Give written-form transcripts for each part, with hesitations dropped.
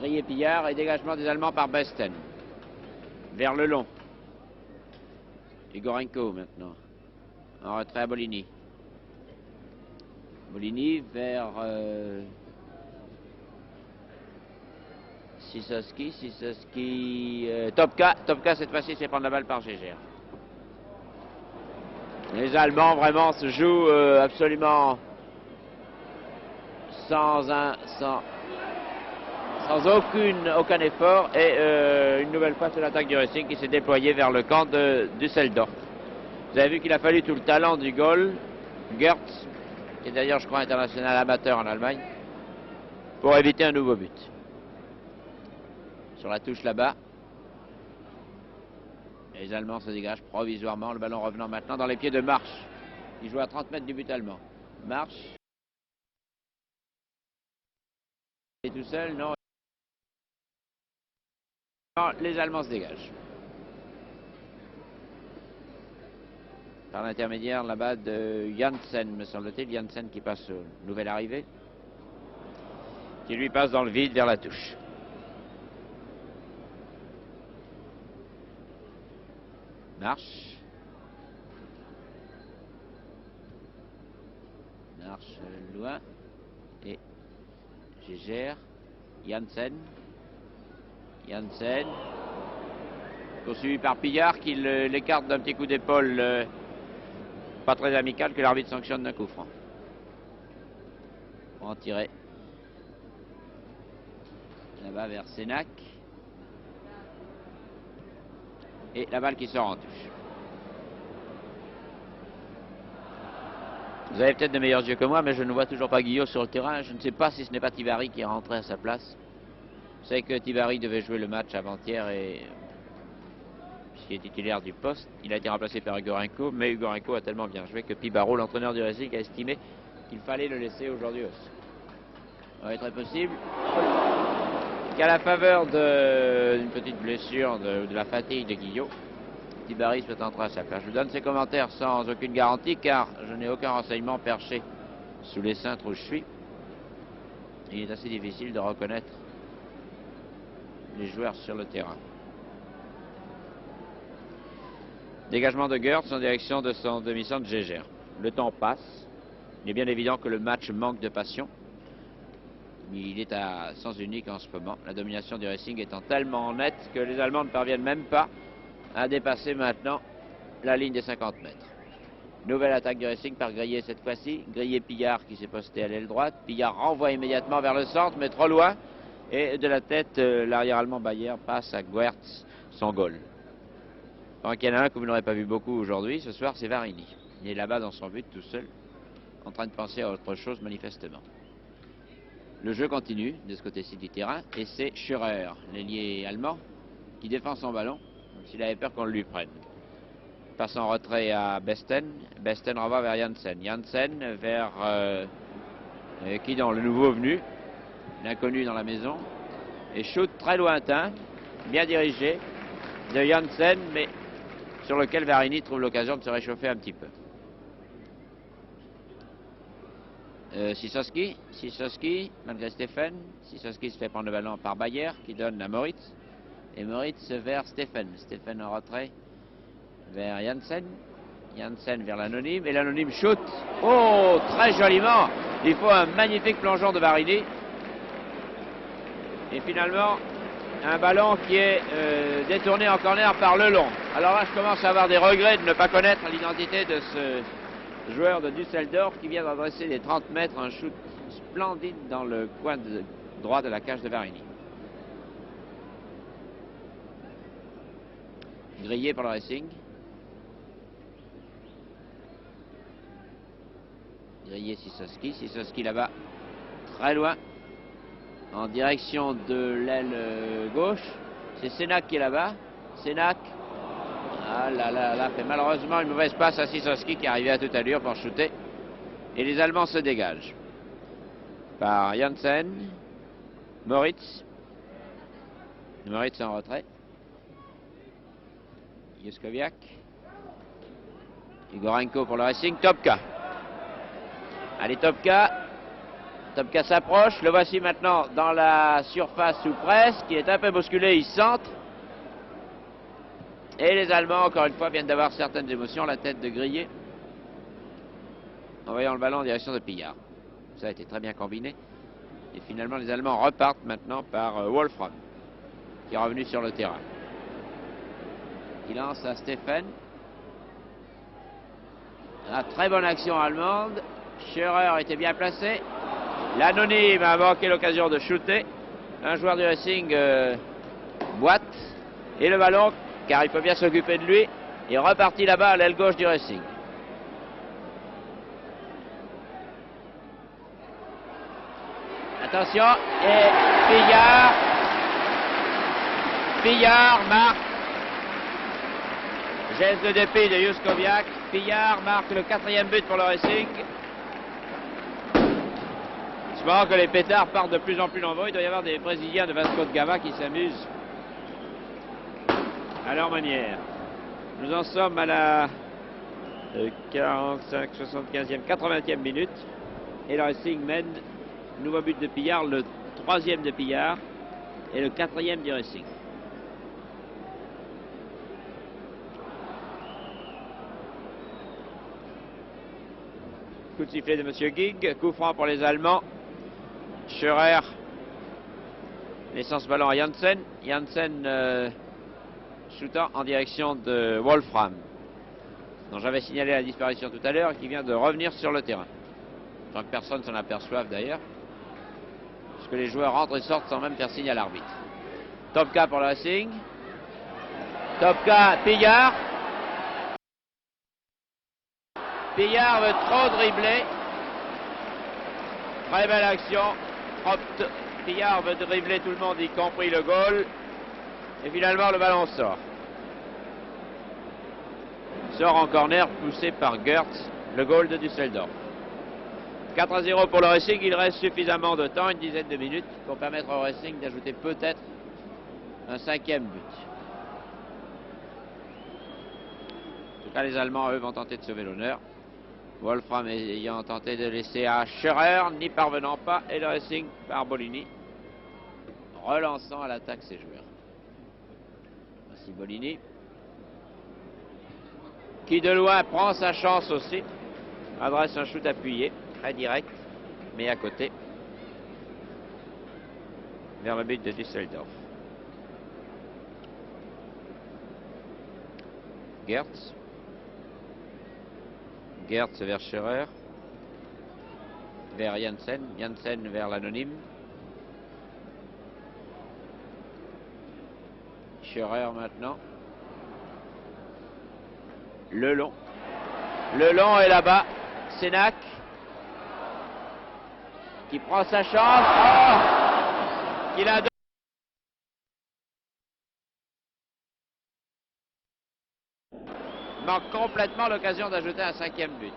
Grillé Pillard et dégagement des Allemands par Besten. Vers le long. Igorenko maintenant. En retrait à Bolini. Bolini vers Sisowski. Topka cette fois-ci se fait prendre la balle par Gégère. Les Allemands vraiment se jouent absolument sans aucun effort et une nouvelle fois c'est l'attaque du Racing qui s'est déployée vers le camp de Düsseldorf. Vous avez vu qu'il a fallu tout le talent du goal, Gertz, qui est d'ailleurs je crois international amateur en Allemagne, pour éviter un nouveau but. Sur la touche là-bas, les Allemands se dégagent provisoirement, le ballon revenant maintenant dans les pieds de Marsch. Il joue à 30 mètres du but allemand. Marsch. Il est tout seul, non. Les Allemands se dégagent. Par l'intermédiaire là-bas de Janssen, me semble-t-il. Janssen qui passe au nouvel arrivé. Qui lui passe dans le vide vers la touche. Marche loin. Et Gégère. Janssen. Poursuivi par Pillard qui l'écarte d'un petit coup d'épaule pas très amical que l'arbitre sanctionne d'un coup franc. Pour en tirer. Là-bas vers Sénac. Et la balle qui sort en touche. Vous avez peut-être de meilleurs yeux que moi, mais je ne vois toujours pas Guillot sur le terrain. Je ne sais pas si ce n'est pas Tibari qui est rentré à sa place. Vous savez que Tibari devait jouer le match avant-hier et puisqu'il est titulaire du poste, il a été remplacé par Ugorenko, mais Ugorenko a tellement bien joué que Pibaro, l'entraîneur du Racing, a estimé qu'il fallait le laisser aujourd'hui aussi. Oui, très possible. Qu'à la faveur d'une petite blessure, de la fatigue de Guillot, Tibari soit entré à sa place. Je vous donne ces commentaires sans aucune garantie car je n'ai aucun renseignement perché sous les cintres où je suis. Il est assez difficile de reconnaître les joueurs sur le terrain. Dégagement de Gertz en direction de son demi-centre Gégère. Le temps passe. Il est bien évident que le match manque de passion. Mais il est à sens unique en ce moment. La domination du Racing étant tellement nette que les Allemands ne parviennent même pas à dépasser maintenant la ligne des 50 mètres. Nouvelle attaque du Racing par Grillé cette fois-ci. Grillé Pillard qui s'est posté à l'aile droite. Pillard renvoie immédiatement vers le centre, mais trop loin. Et de la tête, l'arrière allemand Bayer passe à Guertz, son goal. Donc il y en a un que vous n'aurez pas vu beaucoup aujourd'hui, ce soir c'est Varini. Il est là-bas dans son but tout seul, en train de penser à autre chose manifestement. Le jeu continue de ce côté-ci du terrain et c'est Schürrer, l'ailier allemand, qui défend son ballon, comme s'il avait peur qu'on le lui prenne. Passe en retrait à Besten, Besten renvoie vers Janssen, Janssen vers qui dans le nouveau venu, l'inconnu dans la maison, et shoot très lointain, bien dirigé de Janssen, mais sur lequel Varini trouve l'occasion de se réchauffer un petit peu. Sisowski, malgré Stephen. Sisowski se fait prendre le ballon par Bayer, qui donne à Moritz. Et Moritz vers Stephen. Stephen en retrait vers Janssen. Janssen vers l'anonyme. Et l'anonyme shoot. Oh, très joliment. Il faut un magnifique plongeon de Varini. Et finalement, un ballon qui est détourné en corner par Lelon. Alors là, je commence à avoir des regrets de ne pas connaître l'identité de ce joueur de Düsseldorf qui vient d'adresser des 30 mètres un shoot splendide dans le coin droit de la cage de Varini. Grillé pour le Racing. Grillé Sisowski. Sisowski là-bas, très loin, en direction de l'aile gauche. C'est Sénac qui est là-bas. Sénac. Ah là là là, fait malheureusement une mauvaise passe à Sisowski qui est arrivé à toute allure pour shooter. Et les Allemands se dégagent. Par Janssen. Moritz. Moritz en retrait. Juskowiak. Igorenko pour le Racing. Topka. Allez Topka. Topka s'approche, le voici maintenant dans la surface ou presque, il est un peu bousculé, il centre. Et les Allemands, encore une fois, viennent d'avoir certaines émotions, la tête de griller, en voyant le ballon en direction de Pillard. Ça a été très bien combiné. Et finalement, les Allemands repartent maintenant par Wolfram, qui est revenu sur le terrain. Il lance à Stephen. Une très bonne action allemande. Scherer était bien placé. L'anonyme a manqué l'occasion de shooter. Un joueur du Racing boite. Et le ballon, car il peut bien s'occuper de lui, est reparti là-bas à l'aile gauche du Racing. Attention, et Pillard marque. Geste de dépit de Juskowiak. Pillard marque le 4e but pour le Racing. Je pense que les pétards partent de plus en plus nombreux. Il doit y avoir des Brésiliens de Vasco de Gama qui s'amusent à leur manière. Nous en sommes à la 45, 75e, 80e minute. Et le Racing mène. Nouveau but de Pillard, le 3e de Pillard et le 4e du Racing. Coup de sifflet de M. Gig, coup franc pour les Allemands. Scherer laissant ce ballon à Janssen. Janssen shootant en direction de Wolfram, dont j'avais signalé la disparition tout à l'heure, qui vient de revenir sur le terrain. Sans que personne s'en aperçoive d'ailleurs, parce que les joueurs rentrent et sortent sans même faire signe à l'arbitre. Topka pour le Racing. Topka, Pillard. Pillard veut trop dribbler. Très belle action. Pillard veut dribbler tout le monde, y compris le goal. Et finalement, le ballon sort. Sort en corner, poussé par Goertz, le goal de Düsseldorf. 4-0 pour le Racing, il reste suffisamment de temps, une dizaine de minutes, pour permettre au Racing d'ajouter peut-être un 5e but. En tout cas, les Allemands, eux, vont tenter de sauver l'honneur. Wolfram ayant tenté de laisser à Scherer, n'y parvenant pas, et le Racing par Bolini, relançant à l'attaque ses joueurs. Voici Bolini, qui de loin prend sa chance aussi, adresse un shoot appuyé, très direct, mais à côté, vers le but de Düsseldorf. Goertz. Goertz vers Scherer. Vers Janssen. Janssen vers l'anonyme. Scherer maintenant. Lelon. Lelon est là-bas. Sénac. Qui prend sa chance. Oh, qu'il a manque complètement l'occasion d'ajouter un 5e but.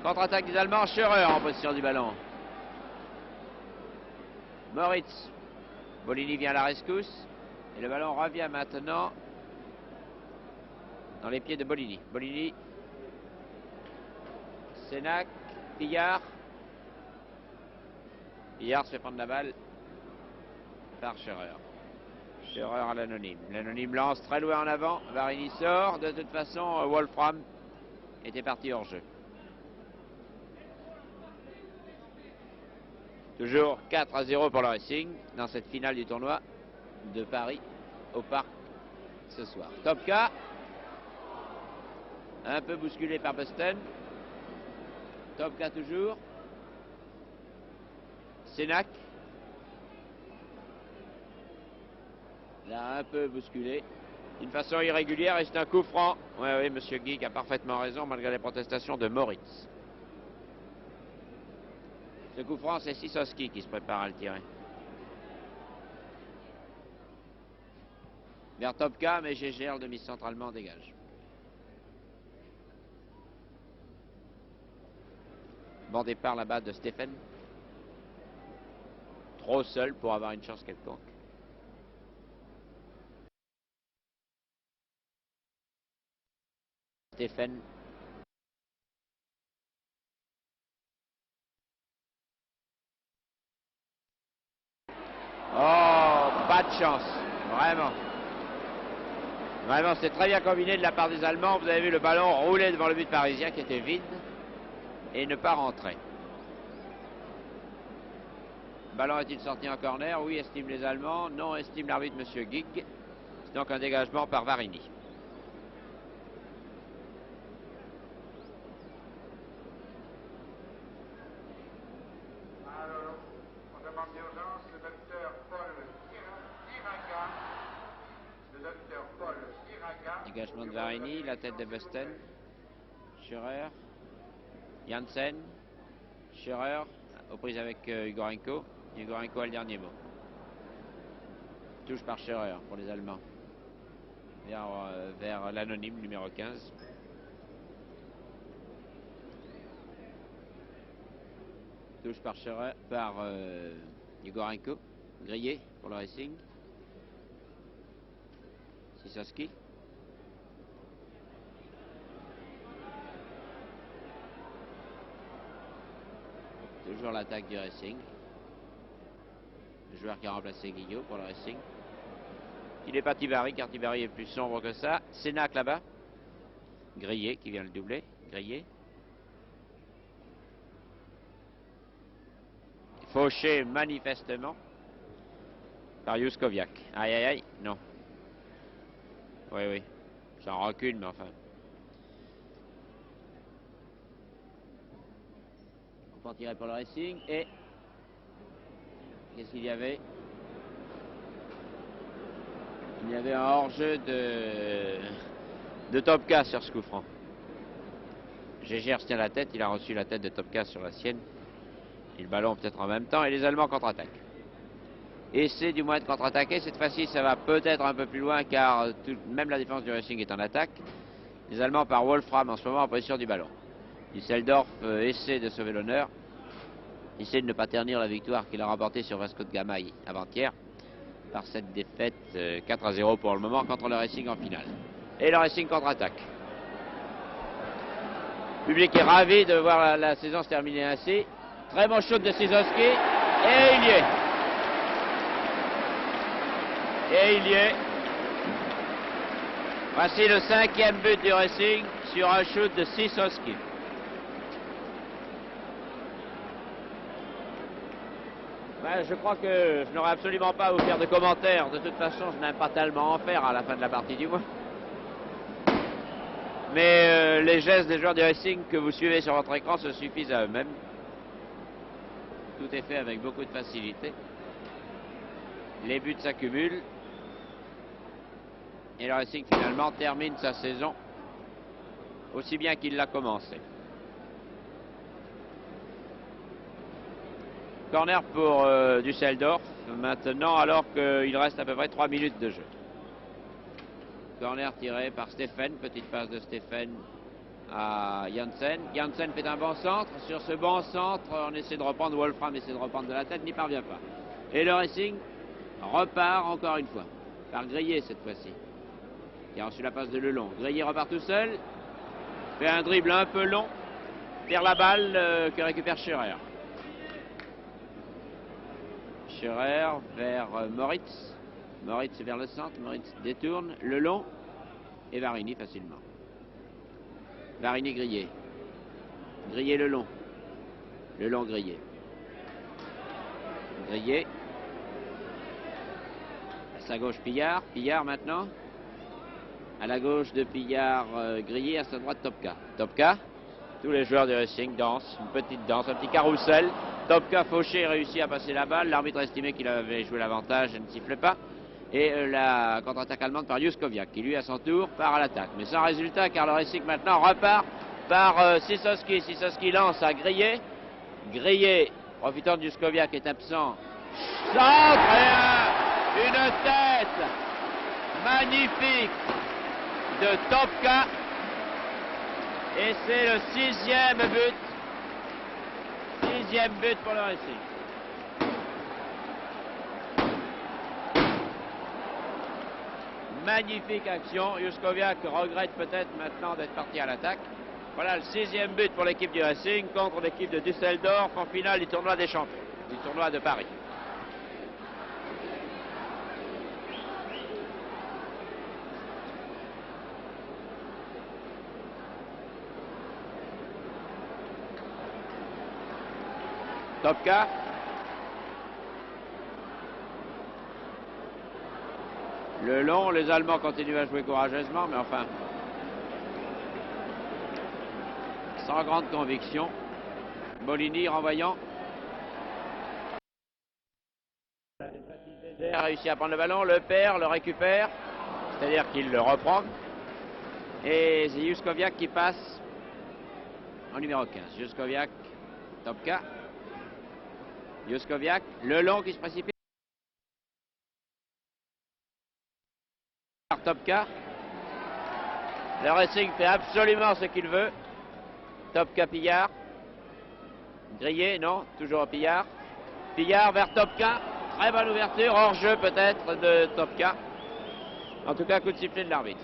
Contre-attaque des Allemands, Scherer en position du ballon. Moritz. Bolini vient à la rescousse. Et le ballon revient maintenant dans les pieds de Bolini. Bolini. Sénac. Pillard. Pillard se fait prendre la balle par Scherer. Scherer à l'anonyme. L'anonyme lance très loin en avant. Varini sort. De toute façon, Wolfram était parti hors jeu. Toujours 4-0 pour le Racing dans cette finale du tournoi de Paris au Parc ce soir. Topka. Un peu bousculé par Busten. Topka toujours. Sénac. Là, un peu bousculé. D'une façon irrégulière et c'est un coup franc. Oui, M. Geek a parfaitement raison malgré les protestations de Moritz. Ce coup franc, c'est Sisowski qui se prépare à le tirer. Vers Topka, mais Gégère, le demi-centre allemand, dégage. Bon départ là-bas de Stephen. Trop seul pour avoir une chance quelconque. Stephen chance. Vraiment. Vraiment, c'est très bien combiné de la part des Allemands. Vous avez vu le ballon rouler devant le but parisien qui était vide et ne pas rentrer. Le ballon est-il sorti en corner? Oui, estiment les Allemands. Non, estime l'arbitre, M. Gig. C'est donc un dégagement par Varini. Alors, on demande d'urgence le docteur Paul Iraga. Le docteur Paul Iraga. Dégagement de Varini, la tête de Besten. Scherer. Janssen. Scherer, aux prises avec Ugorenko. Ugorenko a le dernier mot. Touche par Scherer pour les Allemands. Vers l'anonyme numéro 15. Touche par Scherer, par Ugorenko. Grillé pour le Racing. Sisowski. Toujours l'attaque du Racing. Le joueur qui a remplacé Guillot pour le Racing. Il n'est pas Tibari, car Tibari est plus sombre que ça. Sénac là-bas. Grillé qui vient le doubler. Grillé. Fauché manifestement par Juskoviak. Aïe aïe aïe, non. Oui, oui. Ça en recule, mais enfin. On peut tirer pour le Racing. Et qu'est-ce qu'il y avait? Il y avait un hors-jeu de Topka sur ce coup franc. Gégère se tient la tête, il a reçu la tête de Topka sur la sienne. Et le ballon peut-être en même temps, et les Allemands contre-attaquent. Essaie du moins de contre-attaquer, cette fois-ci ça va peut-être un peu plus loin car même la défense du Racing est en attaque. Les Allemands par Wolfram en ce moment en position du ballon. Düsseldorf essaie de sauver l'honneur, essaie de ne pas ternir la victoire qu'il a remportée sur Vasco de Gama avant-hier par cette défaite 4-0 pour le moment contre le Racing en finale. Et le Racing contre-attaque. Le public est ravi de voir la saison se terminer ainsi. Très bon shoot de Sisowski. Et il y est. Et il y est. Voici le 5e but du Racing sur un shoot de Sisowski. Ben, je crois que je n'aurai absolument pas à vous faire de commentaires. De toute façon, je n'aime pas tellement en faire à la fin de la partie du mois. Mais les gestes des joueurs du Racing que vous suivez sur votre écran se suffisent à eux-mêmes. Tout est fait avec beaucoup de facilité. Les buts s'accumulent. Et le Racing finalement termine sa saison aussi bien qu'il l'a commencé. Corner pour Düsseldorf maintenant alors qu'il reste à peu près 3 minutes de jeu. Corner tiré par Stephen, petite passe de Stephen à Janssen. Janssen fait un bon centre. Sur ce bon centre, on essaie de reprendre, Wolfram essaie de reprendre de la tête, n'y parvient pas. Et le Racing repart encore une fois, par Grillé cette fois-ci, qui a reçu la passe de Lelon. Grillé repart tout seul, fait un dribble un peu long, perd la balle que récupère Scherer. Scherer vers Moritz. Moritz vers le centre, Moritz détourne, Lelon et Varini facilement. Varini Grillé. Grillé Lelon. Lelon Grillé. Grillé. À sa gauche Pillard. Pillard maintenant. À la gauche de Pillard Grillé, à sa droite Topka. Topka. Tous les joueurs du Racing dansent. Une petite danse, un petit carrousel. Topka fauché réussit à passer la balle. L'arbitre estimait qu'il avait joué l'avantage et ne sifflait pas. Et la contre-attaque allemande par Juskoviak, qui lui à son tour part à l'attaque. Mais sans résultat car le Racing maintenant repart par Sisowski. Sisowski lance à Grillé. Grillé, profitant de Juskoviak qui est absent. Centre et une tête magnifique de Topka. Et c'est le 6e but. 6e but pour le Racing. Magnifique action. Juskoviak regrette peut-être maintenant d'être parti à l'attaque. Voilà le 6e but pour l'équipe du Racing contre l'équipe de Düsseldorf en finale du tournoi des champions, du tournoi de Paris. Topka. Le long, les Allemands continuent à jouer courageusement, mais enfin, sans grande conviction. Molini renvoyant. Il a réussi à prendre le ballon, le perd, le récupère, c'est-à-dire qu'il le reprend. Et c'est Juskoviak qui passe en numéro 15. Juskoviak, Topka. Juskoviak, le long qui se précipite. Topka. Le Racing fait absolument ce qu'il veut. Topka, Pillard. Grillé, non, toujours Pillard. Pillard vers Topka. Très bonne ouverture, hors-jeu peut-être de Topka. En tout cas, coup de sifflet de l'arbitre.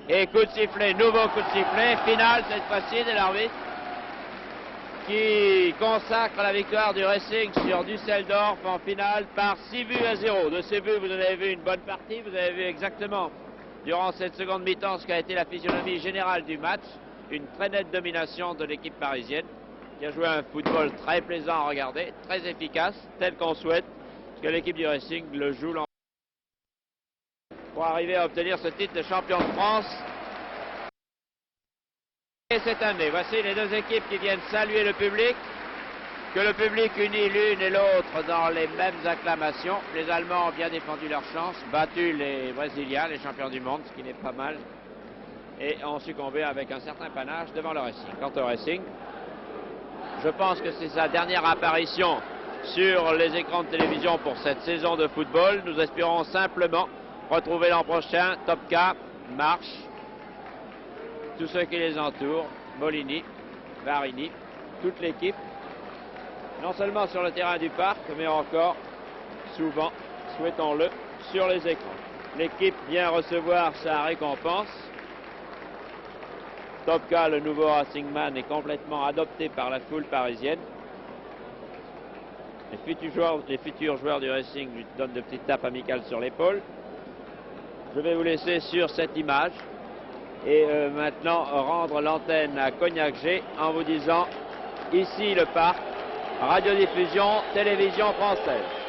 Et coup de sifflet, nouveau coup de sifflet, finale cette fois-ci de l'arbitre qui consacre la victoire du Racing sur Düsseldorf en finale par 6-0. De ces buts, vous en avez vu une bonne partie, vous avez vu exactement durant cette seconde mi-temps ce qu'a été la physionomie générale du match. Une très nette domination de l'équipe parisienne qui a joué un football très plaisant à regarder, très efficace, tel qu'on souhaite que l'équipe du Racing le joue pour arriver à obtenir ce titre de champion de France. Et cette année, voici les deux équipes qui viennent saluer le public, que le public unit l'une et l'autre dans les mêmes acclamations. Les Allemands ont bien défendu leur chance, battu les Brésiliens, les champions du monde, ce qui n'est pas mal, et ont succombé avec un certain panache devant le Racing. Quant au Racing, je pense que c'est sa dernière apparition sur les écrans de télévision pour cette saison de football. Nous espérons simplement retrouver l'an prochain Topka, Marche, tous ceux qui les entourent, Molini, Varini, toute l'équipe, non seulement sur le terrain du parc, mais encore, souvent, souhaitons-le, sur les écrans. L'équipe vient recevoir sa récompense. Topka, le nouveau Racingman, est complètement adopté par la foule parisienne. Les futurs joueurs du Racing lui donnent de petites tapes amicales sur l'épaule. Je vais vous laisser sur cette image et maintenant rendre l'antenne à Cognac G en vous disant ici le parc, radiodiffusion, télévision française.